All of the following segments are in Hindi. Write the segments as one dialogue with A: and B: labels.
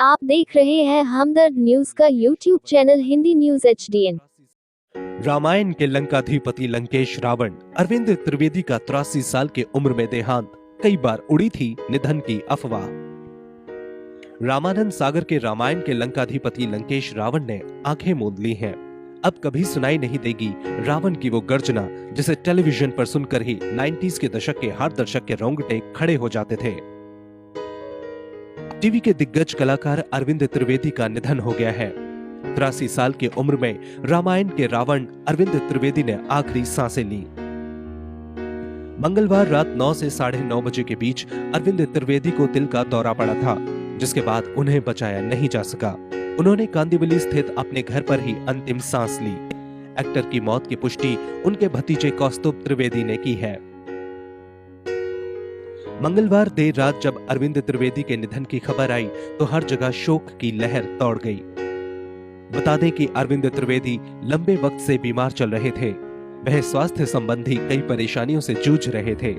A: आप देख रहे हैं हमदर्द न्यूज का YouTube channel Hindi news HDN।
B: Ramayana के लंकाधिपति लंकेश रावण अरविंद त्रिवेदी का 83 साल के उम्र में देहांत। कई बार उड़ी थी निधन की अफवाह। रामानंद सागर के रामायण के लंकाधिपति लंकेश रावण ने आंखें मूंद ली हैं। अब कभी सुनाई नहीं देगी रावण की वो गर्जना जिसे टेलीविजन पर सुनकर ही 90s के दशक के हर दर्शक के रोंगटे खड़े हो जाते थे। टीवी के दिग्गज कलाकार अरविंद त्रिवेदी का निधन हो गया है। 83 साल की उम्र में रामायण के रावण अरविंद त्रिवेदी ने आखिरी सांसें ली। मंगलवार रात 9 से 9:30 बजे के बीच अरविंद त्रिवेदी को दिल का दौरा पड़ा था, जिसके बाद उन्हें बचाया नहीं जा सका। उन्होंने कांदिवली स्थित अपने घर पर ही अंतिम सांस ली। एक्टर की मौत की पुष्टि उनके भतीजे कौस्तुभ त्रिवेदी ने की है। मंगलवार देर रात जब अरविंद त्रिवेदी के निधन की खबर आई तो हर जगह शोक की लहर दौड़ गई। बता दें कि अरविंद त्रिवेदी लंबे वक्त से बीमार चल रहे थे। वह स्वास्थ्य संबंधी कई परेशानियों से जूझ रहे थे।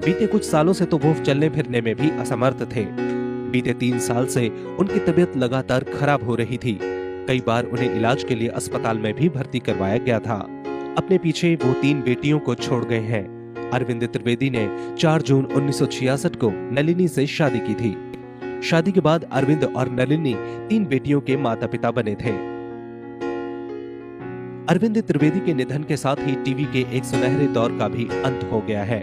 B: बीते कुछ सालों से तो वो चलने फिरने में भी असमर्थ थे। बीते 3 साल से उनकी तबीयत लगातार खराब हो रही थी। कई बार उन्हें इलाज के लिए अस्पताल में भी भर्ती करवाया गया था। अपने पीछे वो 3 बेटियों को छोड़ गए हैं। अरविंद त्रिवेदी ने 4 जून 1966 को नलिनी से शादी की थी। शादी के बाद अरविंद और नलिनी 3 बेटियों के माता पिता बने थे। अरविंद त्रिवेदी के निधन के साथ ही टीवी के एक सुनहरे दौर का भी अंत हो गया है।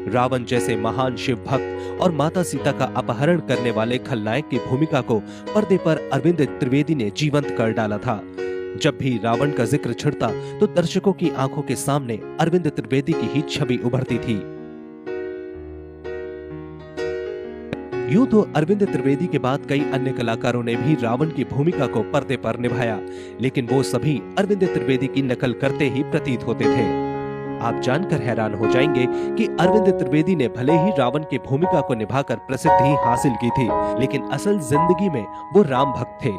B: रावण जैसे महान शिव भक्त और माता सीता का अपहरण करने वाले खलनायक की भूमिका को पर्दे पर अरविंद त्रिवेदी ने जीवंत कर डाला था। जब भी रावण का जिक्र छिड़ता तो दर्शकों की आंखों के सामने अरविंद त्रिवेदी की ही छवि उभरती थी। यूं तो अरविंद त्रिवेदी के बाद कई अन्य कलाकारों ने भी रावण की भूमिका को पर्दे पर निभाया, लेकिन वो सभी अरविंद त्रिवेदी की नकल करते ही प्रतीत होते थे। आप जानकर हैरान हो जाएंगे कि अरविंद त्रिवेदी ने भले ही रावण की भूमिका को निभाकर प्रसिद्धि हासिल की थी, लेकिन असल जिंदगी में वो राम भक्त थे।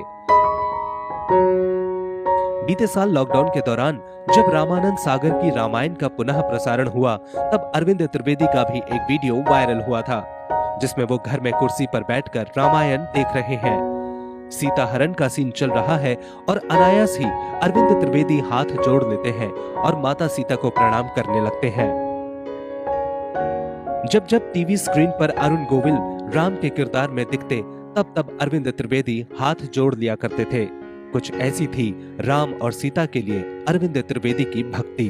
B: बीते साल लॉकडाउन के दौरान जब रामानंद सागर की रामायण का पुनः प्रसारण हुआ, तब अरविंद त्रिवेदी का भी एक वीडियो वायरल हुआ था, जिसमें वो घर में कुर्सी पर बैठकर रामायण देख रहे हैं। सीता हरण का सीन चल रहा है और अनायास ही अरविंद त्रिवेदी हाथ जोड़ लेते हैं और माता सीता को प्रणाम करने लगते हैं। जब जब टीवी स्क्रीन पर अरुण गोविल राम के किरदार में दिखते, तब अरविंद त्रिवेदी हाथ जोड़ लिया करते थे। कुछ ऐसी थी राम और सीता के लिए अरविंद त्रिवेदी की भक्ति।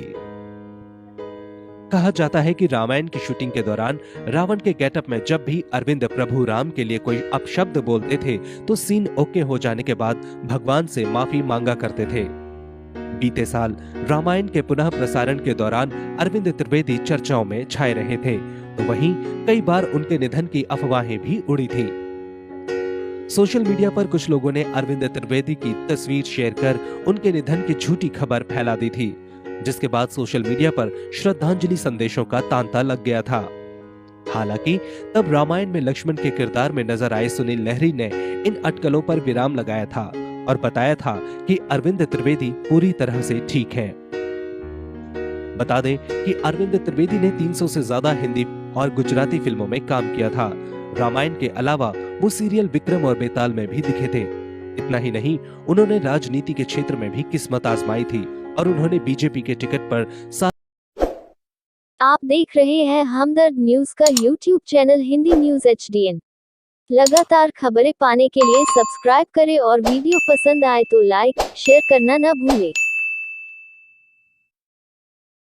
B: कहा जाता है कि रामायण की शूटिंग के दौरान रावण के गेटअप में जब भी अरविंद प्रभु राम के लिए कोई अपशब्द बोलते थे तो सीन ओके हो जाने के बाद भगवान से माफी मांगा करते थे। बीते साल रामायण के पुनः प्रसारण के दौरान अरविंद त्रिवेदी चर्चाओं में छाए रहे थे, तो वहीं कई बार उनके निधन की अफवाहें भी उड़ी थी। सोशल मीडिया पर कुछ लोगों ने अरविंद त्रिवेदी की तस्वीर शेयर कर उनके निधन की झूठी खबर फैला दी थी, जिसके बाद सोशल मीडिया पर श्रद्धांजलि संदेशों का तांता लग गया था। हालांकि तब रामायण में लक्ष्मण के किरदार में नजर आए सुनील लहरी ने इन अटकलों पर विराम लगाया था और बताया था कि अरविंद त्रिवेदी पूरी तरह से ठीक हैं। बता दें कि अरविंद त्रिवेदी ने 300 से ज्यादा हिंदी और गुजराती फिल्मों में काम किया था। रामायण के अलावा वो सीरियल विक्रम और बेताल में भी दिखे थे। इतना ही नहीं, उन्होंने राजनीति के क्षेत्र में भी किस्मत आजमाई थी और उन्होंने बीजेपी के टिकट पर
A: आप देख रहे हैं हमदर्द न्यूज का YouTube channel Hindi news HDN। लगातार खबरें पाने के लिए सब्सक्राइब करें और वीडियो पसंद आए तो लाइक शेयर करना न भूलें।